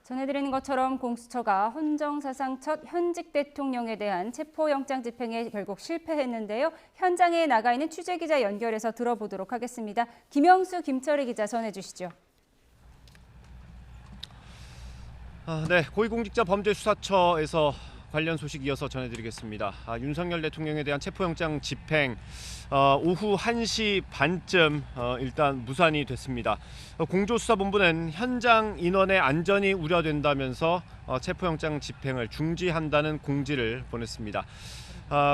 전해드리는 것처럼 공수처가 헌정사상 첫 현직 대통령에 대한 체포영장 집행에 결국 실패했는데요. 현장에 나가 있는 취재기자 연결해서 들어보도록 하겠습니다. 김영수, 김철희 기자 전해주시죠. 네, 고위공직자범죄수사처에서 관련 소식 이어서 전해드리겠습니다. 윤석열 대통령에 대한 체포영장 집행 오후 1시 반쯤 일단 무산이 됐습니다. 공조수사본부는 현장 인원의 안전이 우려된다면서 체포영장 집행을 중지한다는 공지를 보냈습니다.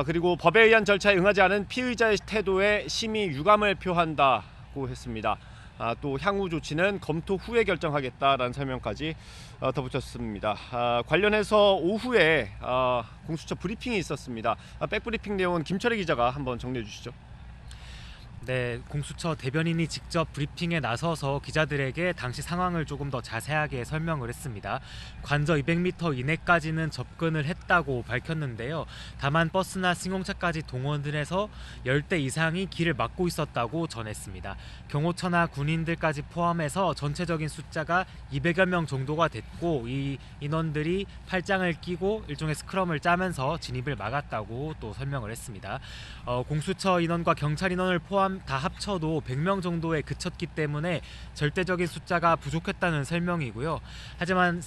그리고 법에 의한 절차에 응하지 않은 피의자의 태도에 심히 유감을 표한다고 했습니다. 또 향후 조치는 검토 후에 결정하겠다라는 설명까지 덧붙였습니다. 관련해서 오후에 공수처 브리핑이 있었습니다. 백브리핑 내용은 김철희 기자가 한번 정리해 주시죠. 네, 공수처 대변인이 직접 브리핑에 나서서 기자들에게 당시 상황을 조금 더 자세하게 설명을 했습니다. 관저 200m 이내까지는 접근을 했다고 밝혔는데요. 다만 버스나 승용차까지 동원을 해서 10대 이상이 길을 막고 있었다고 전했습니다. 경호처나 군인들까지 포함해서 전체적인 숫자가 200여 명 정도가 됐고, 이 인원들이 팔짱을 끼고 일종의 스크럼을 짜면서 진입을 막았다고 또 설명을 했습니다. 공수처 인원과 경찰 인원을 포함 다 합쳐도 100명 정도에 그쳤기 때문에 절대적인 숫자가 부족했다는 설명이고요. 하지만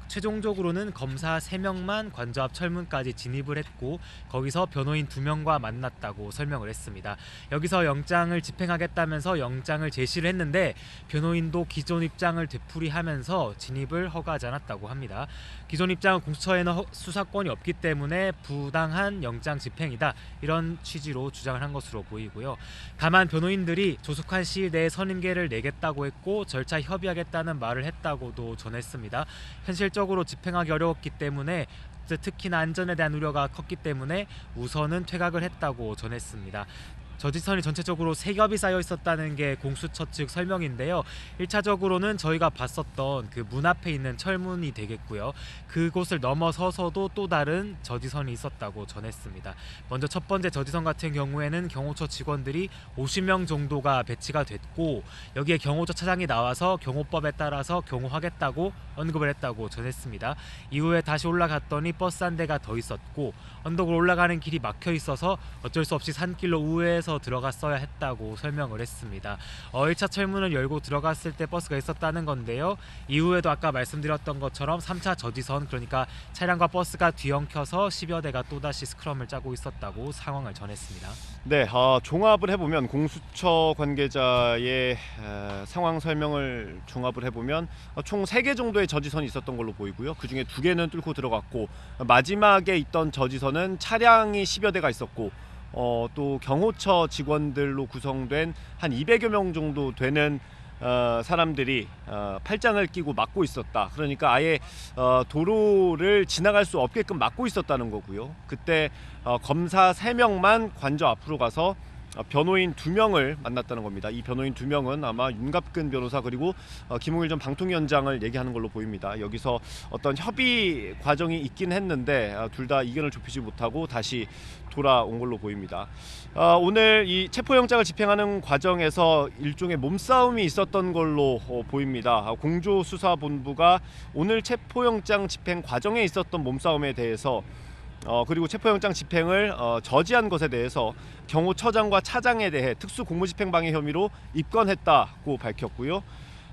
최종적으로는 검사 3명만 관저 앞 철문까지 진입을 했고, 거기서 변호인 2명과 만났다고 설명을 했습니다. 여기서 영장을 집행하겠다면서 영장을 제시를 했는데, 변호인도 기존 입장을 되풀이하면서 진입을 허가하지 않았다고 합니다. 기존 입장은 공수처에는 수사권이 없기 때문에 부당한 영장 집행이다, 이런 취지로 주장을 한 것으로 보이고요. 다만 변호인들이 조속한 시일 내에 선임계를 내겠다고 했고, 절차 협의하겠다는 말을 했다고도 전했습니다. 현실적으로 집행하기 어려웠기 때문에, 특히나 안전에 대한 우려가 컸기 때문에 우선은 퇴각을 했다고 전했습니다. 저지선이 전체적으로 3겹이 쌓여 있었다는 게 공수처 측 설명인데요. 1차적으로는 저희가 봤었던 그 문 앞에 있는 철문이 되겠고요. 그곳을 넘어서서도 또 다른 저지선이 있었다고 전했습니다. 먼저 첫 번째 저지선 같은 경우에는 경호처 직원들이 50명 정도가 배치가 됐고, 여기에 경호처 차장이 나와서 경호법에 따라서 경호하겠다고 언급을 했다고 전했습니다. 이후에 다시 올라갔더니 버스 한 대가 더 있었고, 언덕을 올라가는 길이 막혀 있어서 어쩔 수 없이 산길로 우회해서 들어갔어야 했다고 설명을 했습니다. 1차 철문을 열고 들어갔을 때 버스가 있었다는 건데요. 이후에도 아까 말씀드렸던 것처럼 3차 저지선, 그러니까 차량과 버스가 뒤엉켜서 10여 대가 또다시 스크럼을 짜고 있었다고 상황을 전했습니다. 네, 종합을 해보면 공수처 관계자의 상황 설명을 종합을 해보면 총 3개 정도의 저지선이 있었던 걸로 보이고요. 그중에 2개는 뚫고 들어갔고, 마지막에 있던 저지선은 차량이 10여 대가 있었고, 또 경호처 직원들로 구성된 한 200여 명 정도 되는 사람들이 팔짱을 끼고 막고 있었다. 그러니까 아예 도로를 지나갈 수 없게끔 막고 있었다는 거고요. 그때 검사 3명만 관저 앞으로 가서 변호인 2명을 만났다는 겁니다. 이 변호인 2명은 아마 윤갑근 변호사 그리고 김웅일 전 방통위원장을 얘기하는 걸로 보입니다. 여기서 어떤 협의 과정이 있긴 했는데 둘 다 이견을 좁히지 못하고 다시 돌아온 걸로 보입니다. 오늘 이 체포영장을 집행하는 과정에서 일종의 몸싸움이 있었던 걸로 보입니다. 공조수사본부가 오늘 체포영장 집행 과정에 있었던 몸싸움에 대해서 그리고 체포영장 집행을 저지한 것에 대해서 경호처장과 차장에 대해 특수공무집행방해 혐의로 입건했다고 밝혔고요.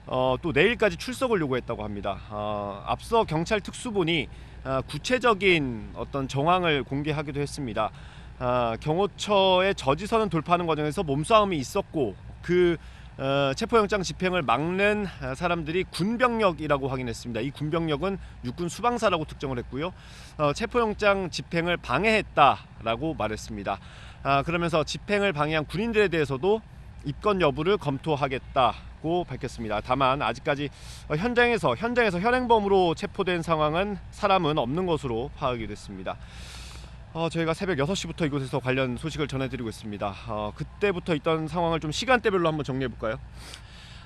또 내일까지 출석을 요구했다고 합니다. 앞서 경찰 특수본이 구체적인 어떤 정황을 공개하기도 했습니다. 경호처의 저지선을 돌파하는 과정에서 몸싸움이 있었고, 그 체포영장 집행을 막는 사람들이 군병력이라고 확인했습니다. 이 군병력은 육군 수방사라고 특정을 했고요. 체포영장 집행을 방해했다라고 말했습니다. 그러면서 집행을 방해한 군인들에 대해서도 입건 여부를 검토하겠다고 밝혔습니다. 다만 아직까지 현장에서 현행범으로 체포된 사람은 없는 것으로 파악이 됐습니다. 저희가 새벽 6시부터 이곳에서 관련 소식을 전해드리고 있습니다. 그때부터 있던 상황을 좀 시간대별로 한번 정리해 볼까요?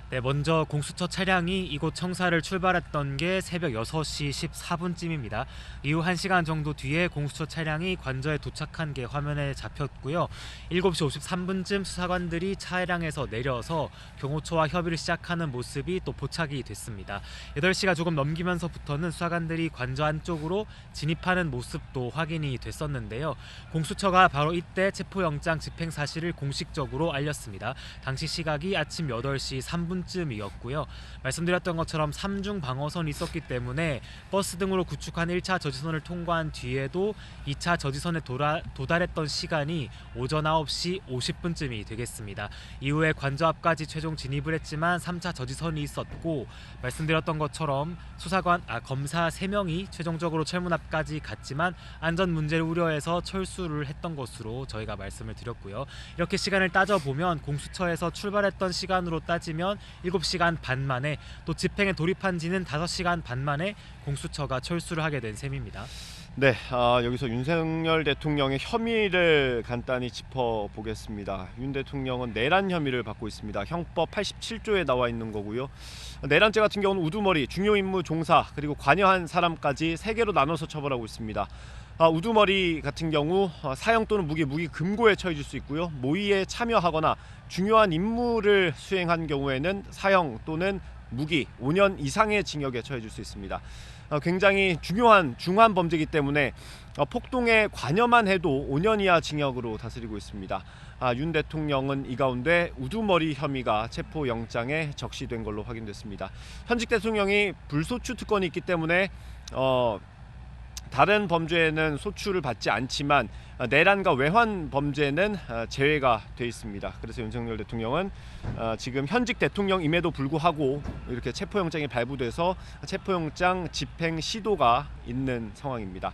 네, 먼저 공수처 차량이 이곳 청사를 출발했던 게 새벽 6시 14분쯤입니다. 이후 1시간 정도 뒤에 공수처 차량이 관저에 도착한 게 화면에 잡혔고요. 7시 53분쯤 수사관들이 차량에서 내려서 경호처와 협의를 시작하는 모습이 또 포착이 됐습니다. 8시가 조금 넘기면서부터는 수사관들이 관저 안쪽으로 진입하는 모습도 확인이 됐었는데요. 공수처가 바로 이때 체포영장 집행 사실을 공식적으로 알렸습니다. 당시 시각이 아침 8시 3분쯤이었고요. 말씀드렸던 것처럼 3중 방어선이 있었기 때문에 버스 등으로 구축한 1차 저지선을 통과한 뒤에도 2차 저지선에 도달했던 시간이 오전 9시 50분쯤이 되겠습니다. 이후에 관저 앞까지 최종 진입을 했지만 3차 저지선이 있었고 말씀드렸던 것처럼 검사 3명이 최종적으로 철문 앞까지 갔지만 안전 문제를 우려해서 철수를 했던 것으로 저희가 말씀을 드렸고요. 이렇게 시간을 따져보면 공수처에서 출발했던 시간으로 따지면 7시간 반 만에 또 집행에 돌입한 지는 5시간 반 만에 공수처가 철수를 하게 된 셈입니다. 네, 여기서 윤석열 대통령의 혐의를 간단히 짚어보겠습니다. 윤 대통령은 내란 혐의를 받고 있습니다. 형법 87조에 나와 있는 거고요. 내란죄 같은 경우는 우두머리, 중요임무 종사, 그리고 관여한 사람까지 3개로 나눠서 처벌하고 있습니다. 우두머리 같은 경우 사형 또는 무기 금고에 처해질 수 있고요. 모의에 참여하거나 중요한 임무를 수행한 경우에는 사형 또는 무기 5년 이상의 징역에 처해질 수 있습니다. 굉장히 중요한 중한 범죄이기 때문에 폭동에 관여만 해도 5년 이하 징역으로 다스리고 있습니다. 윤 대통령은 이 가운데 우두머리 혐의가 체포영장에 적시된 걸로 확인됐습니다. 현직 대통령이 불소추 특권이 있기 때문에 다른 범죄에는 소추를 받지 않지만 내란과 외환 범죄는 제외가 돼 있습니다. 그래서 윤석열 대통령은 지금 현직 대통령임에도 불구하고 이렇게 체포영장이 발부돼서 체포영장 집행 시도가 있는 상황입니다.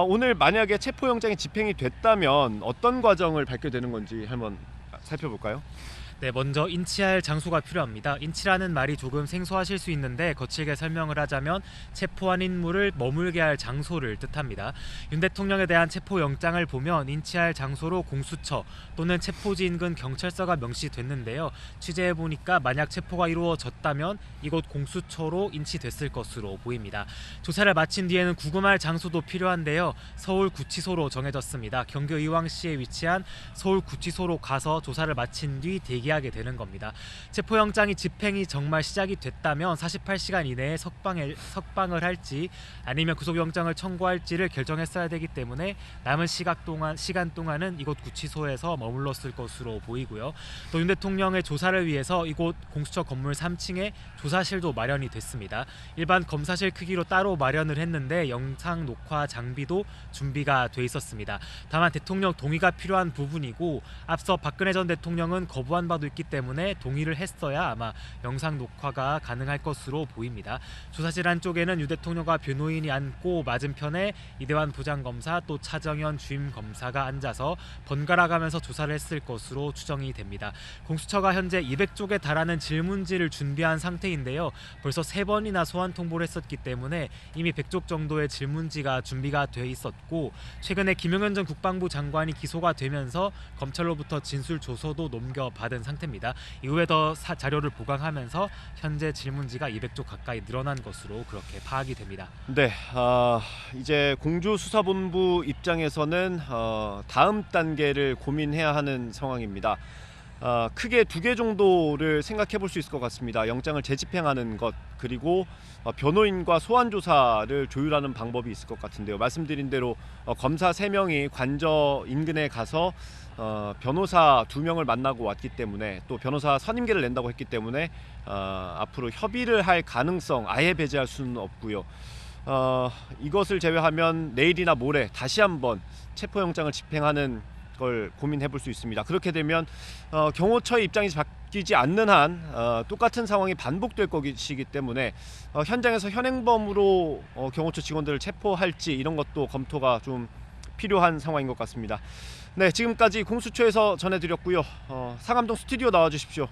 오늘 만약에 체포영장이 집행이 됐다면 어떤 과정을 밟게 되는 건지 한번 살펴볼까요? 네, 먼저 인치할 장소가 필요합니다. 인치라는 말이 조금 생소하실 수 있는데 거칠게 설명을 하자면 체포한 인물을 머물게 할 장소를 뜻합니다. 윤 대통령에 대한 체포영장을 보면 인치할 장소로 공수처 또는 체포지 인근 경찰서가 명시됐는데요. 취재해보니까 만약 체포가 이루어졌다면 이곳 공수처로 인치됐을 것으로 보입니다. 조사를 마친 뒤에는 구금할 장소도 필요한데요. 서울구치소로 정해졌습니다. 경기 의왕시에 위치한 서울구치소로 가서 조사를 마친 뒤 대기하게 되는 겁니다. 체포영장이 집행이 정말 시작이 됐다면 48시간 이내에 석방을 할지 아니면 구속영장을 청구할지를 결정했어야 되기 때문에 남은 시간 동안은 이곳 구치소에서 머물렀을 것으로 보이고요. 또 윤 대통령의 조사를 위해서 이곳 공수처 건물 3층에 조사실도 마련이 됐습니다. 일반 검사실 크기로 따로 마련을 했는데 영상 녹화 장비도 준비가 돼 있었습니다. 다만 대통령 동의가 필요한 부분이고 앞서 박근혜 전 대통령은 거부한 바도 있기 때문에 동의를 했어야 아마 영상 녹화가 가능할 것으로 보입니다. 조사실 안쪽에는 윤 대통령과 변호인이 앉고 맞은편에 이대환 부장검사 또 차정현 주임검사가 앉아서 번갈아가면서 조사를 했을 것으로 추정이 됩니다. 공수처가 현재 200쪽에 달하는 질문지를 준비한 상태인데요. 벌써 3번이나 소환 통보를 했었기 때문에 이미 100쪽 정도의 질문지가 준비가 돼 있었고 최근에 김용현 전 국방부 장관이 기소가 되면서 검찰로부터 진술 조서도 넘겨받은 상태입니다. 이후에 더 자료를 보강하면서 현재 질문지가 200쪽 가까이 늘어난 것으로 그렇게 파악이 됩니다. 네, 이제 공조수사본부 입장에서는 다음 단계를 고민해야 하는 상황입니다. 크게 2개 정도를 생각해 볼 수 있을 것 같습니다. 영장을 재집행하는 것 그리고 변호인과 소환 조사를 조율하는 방법이 있을 것 같은데요. 말씀드린 대로 검사 3명이 관저 인근에 가서 변호사 2명을 만나고 왔기 때문에 또 변호사 선임계를 낸다고 했기 때문에 앞으로 협의를 할 가능성 아예 배제할 수는 없고요. 이것을 제외하면 내일이나 모레 다시 한번 체포영장을 집행하는 걸 고민해 볼 수 있습니다. 그렇게 되면 경호처의 입장이 바뀌지 않는 한 똑같은 상황이 반복될 것이기 때문에 현장에서 현행범으로 경호처 직원들을 체포할지 이런 것도 검토가 좀 필요한 상황인 것 같습니다. 네, 지금까지 공수처에서 전해드렸고요. 상암동 스튜디오 나와주십시오.